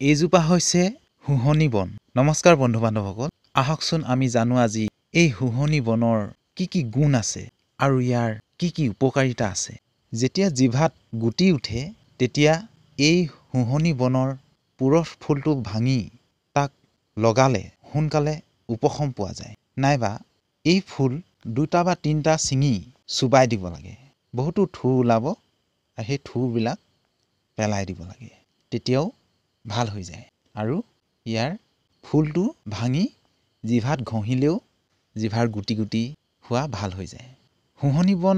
এইজোপা হৈছে শুহনি বন। নমস্কাৰ বন্ধু বান্ধৱসকল, আহকচোন আমি জানো আজি এই শুহনি বনৰ কি গুণ আছে আৰু ইয়াৰ কি উপকাৰিতা আছে। যেতিয়া জিভাত গুটি উঠে তেতিয়া এই শুহনি বনৰ পুৰঠ ফুলটো ভাঙি তাক লগালে সোনকালে উপশম পোৱা যায়। নাইবা এই ফুল 2টা বা 3টা ছিঙি চুবাই দিব লাগে। বহুতো থু ওলাব আৰু সেই থুবিলাক পেলাই দিব লাগে, তেতিয়াও ভাল হৈ যায়। আৰু ইয়াৰ ফুলটো ভাঙি জিভাত ঘঁহিলেও জিভাৰ গুটি হোৱা ভাল হৈ যায়। শুহনি বন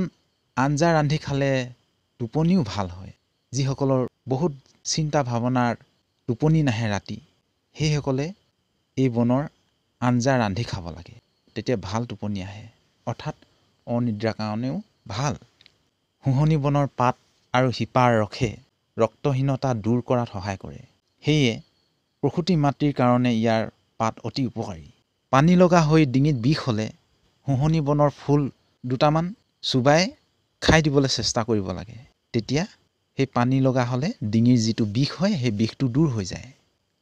আঞ্জা ৰান্ধি খালে টোপনিও ভাল হয়। যিসকলৰ বহুত চিন্তা ভাৱনাৰ টোপনি নাহে ৰাতি, সেইসকলে এই বনৰ আঞ্জা ৰান্ধি খাব লাগে, তেতিয়া ভাল টোপনি আহে, অৰ্থাৎ অনিদ্ৰাৰ কাৰণেও ভাল। শুহনি বনৰ পাত আৰু শিপাৰ ৰসে ৰক্তহীনতা দূৰ কৰাত সহায় কৰে। সেয়ে প্ৰসূতি মাতৃৰ কাৰণে ইয়াৰ পাত অতি উপকাৰী। পানী লগা হৈ ডিঙিত বিষ হ'লে শুহনি বনৰ ফুল 2টামান চুবাই খাই দিবলৈ চেষ্টা কৰিব লাগে। তেতিয়া সেই পানী লগা হ'লে ডিঙিৰ যিটো বিষ হয় সেই বিষটো দূৰ হৈ যায়।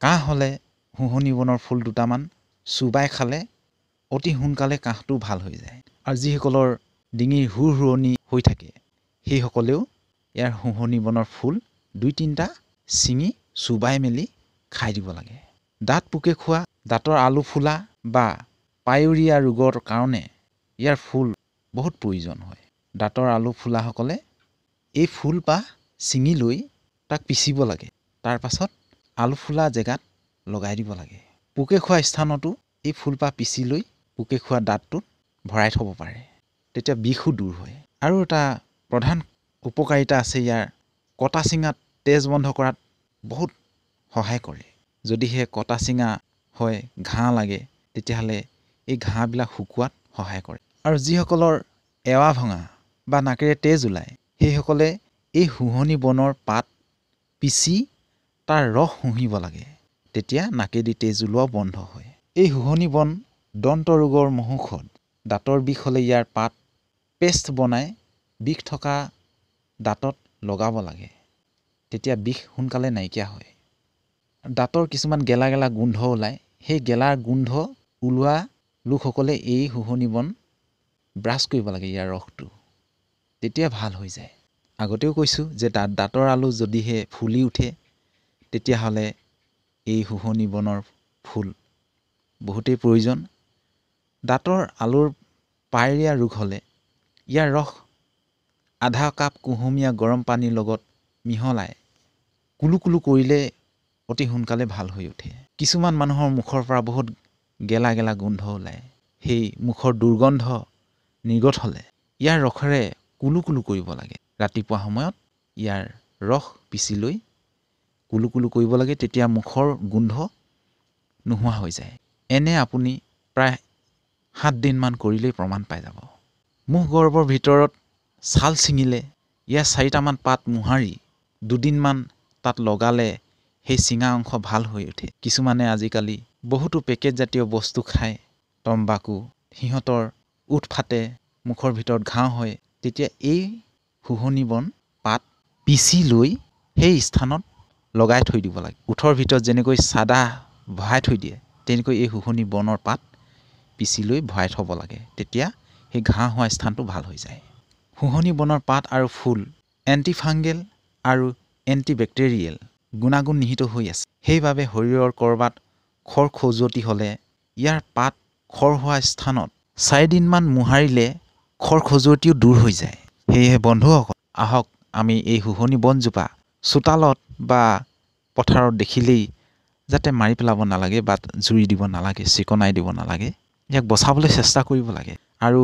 কাহ হ'লে শুহনি বনৰ ফুল 2টামান চুবাই খালে অতি সোনকালে কাহটো ভাল হৈ যায়। আৰু যিসকলৰ ডিঙিৰ হুৰহুৰণি হৈ থাকে সেইসকলেও ইয়াৰ শুহনি বনৰ ফুল 2-3টা ছিঙি চুবাই মেলি খাই দিব লাগে। দাঁত পোকে খোৱা, দাঁতৰ আলু ফুলা বা পায়ুৰিয়া ৰোগৰ কাৰণে ইয়াৰ ফুল বহুত প্ৰয়োজন হয়। দাঁতৰ আলু ফুলাসকলে এই ফুলপাহ ছিঙি লৈ তাক পিচিব লাগে, তাৰ পাছত আলু ফুলা জেগাত লগাই দিব লাগে। পোকে খোৱা স্থানতো এই ফুলপাহ পিচি লৈ পোকে খোৱা দাঁতটোত ভৰাই থ'ব পাৰে, তেতিয়া বিষো দূৰ হয়। আৰু এটা প্ৰধান উপকাৰিতা আছে ইয়াৰ, কটা চিঙাত তেজ বন্ধ কৰাত বহুত সহায় কৰে। যদিহে কটা চিঙা হয়, ঘাঁ লাগে, তেতিয়াহ'লে এই ঘাঁবিলাক শুকুৱাত সহায় কৰে। আৰু যিসকলৰ এৱা ভঙা বা নাকেৰে তেজ ওলায় সেইসকলে এই শুহনি বনৰ পাত পিচি তাৰ ৰস শুহিব লাগে, তেতিয়া নাকেদি তেজ ওলোৱা বন্ধ হয়। এই শুহনি বন দন্ত ৰোগৰ মহৌষধ। দাঁতৰ বিষ হ'লে ইয়াৰ পাত পেষ্ট বনাই বিষ থকা দাঁতত লগাব লাগে, তেতিয়া বিষ সোনকালে নাইকিয়া হয়। দাঁতৰ কিছুমান গেলা গোন্ধ ওলায়, সেই গেলা গোন্ধ ওলোৱা লোকসকলে এই শুহনি বন ব্ৰাছ কৰিব লাগে, ইয়াৰ ৰসটো, তেতিয়া ভাল হৈ যায়। আগতেও কৈছোঁ যে দাঁতৰ আলু যদিহে ফুলি উঠে তেতিয়াহ'লে এই শুহনি বনৰ ফুল বহুতেই প্ৰয়োজন। দাঁতৰ আলুৰ পায়ৰিয়া ৰোগ হ'লে ইয়াৰ ৰস আধা কাপ কুহুমীয়া গৰম পানীৰ লগত মিহলাই কুলুকুলু কৰিলে অতি সোনকালে ভাল হৈ উঠে। কিছুমান মানুহৰ মুখৰ পৰা বহুত গেলা গোন্ধ ওলায়, সেই মুখৰ দুৰ্গন্ধ নিৰ্গত হ'লে ইয়াৰ ৰসেৰে কুলুকুলু কৰিব লাগে। ৰাতিপুৱা সময়ত ইয়াৰ ৰস পিচি লৈ কুলুকুলু কৰিব লাগে, তেতিয়া মুখৰ গোন্ধ নোহোৱা হৈ যায়। এনে আপুনি প্ৰায় 7 দিনমান কৰিলেই প্ৰমাণ পাই যাব। মুখ গৰ্ভৰ ভিতৰত ছাল ছিঙিলে ইয়াৰ 4টামান পাত মোহাৰি 2 দিনমান তাত লগালে সেই চিঙা অংশ ভাল হৈ উঠে। কিছুমানে আজিকালি বহুতো পেকেটজাতীয় বস্তু খায়, তম্বাকু, সিহঁতৰ ওঠ ফাটে, মুখৰ ভিতৰত ঘাঁহ হয়, তেতিয়া এই শুহনি বন পাত পিচি লৈ সেই স্থানত লগাই থৈ দিব লাগে। ওঠৰ ভিতৰত যেনেকৈ চাদা ভৰাই থৈ দিয়ে তেনেকৈ এই শুহনি বনৰ পাত পিচি লৈ ভৰাই থ'ব লাগে, তেতিয়া সেই ঘাঁহ হোৱা স্থানটো ভাল হৈ যায়। শুহনি বনৰ পাত আৰু ফুল এণ্টিফাংগেল আৰু এণ্টিবেক্টেৰিয়েল গুণাগুণ নিহিত হৈ আছে। সেইবাবে শৰীৰৰ ক'ৰবাত খৰ খজুৱতি হ'লে ইয়াৰ পাত খৰ হোৱা স্থানত 4 দিনমান মোহাৰিলে খৰ খজুৱতিও দূৰ হৈ যায়। সেয়েহে বন্ধুসকল, আহক আমি এই শুহনি বনজোপা চোতালত বা পথাৰত দেখিলেই যাতে মাৰি পেলাব নালাগে বা জুই দিব নালাগে, চিকনাই দিব নালাগে, ইয়াক বচাবলৈ চেষ্টা কৰিব লাগে। আৰু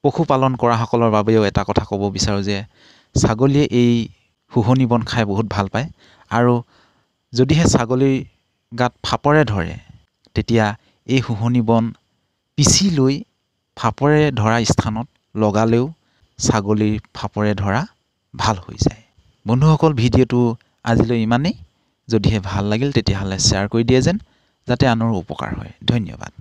পশুপালন কৰাসকলৰ বাবেও এটা কথা ক'ব বিচাৰোঁ যে ছাগলীয়ে এই শুহনি বন খাই বহুত ভাল পায়, আৰু যদিহে ছাগলীৰ গাত ফাপৰে ধৰে তেতিয়া এই শুহনি বন পিচি লৈ ফাপৰে ধৰা স্থানত লগালেও ছাগলীৰ ফাপৰে ধৰা ভাল হৈ যায়। বন্ধুসকল, ভিডিঅ'টো আজিলৈ ইমানেই। যদিহে ভাল লাগিল তেতিয়াহ'লে শ্বেয়াৰ কৰি দিয়ে যেন, যাতে আনৰো উপকাৰ হয়। ধন্যবাদ।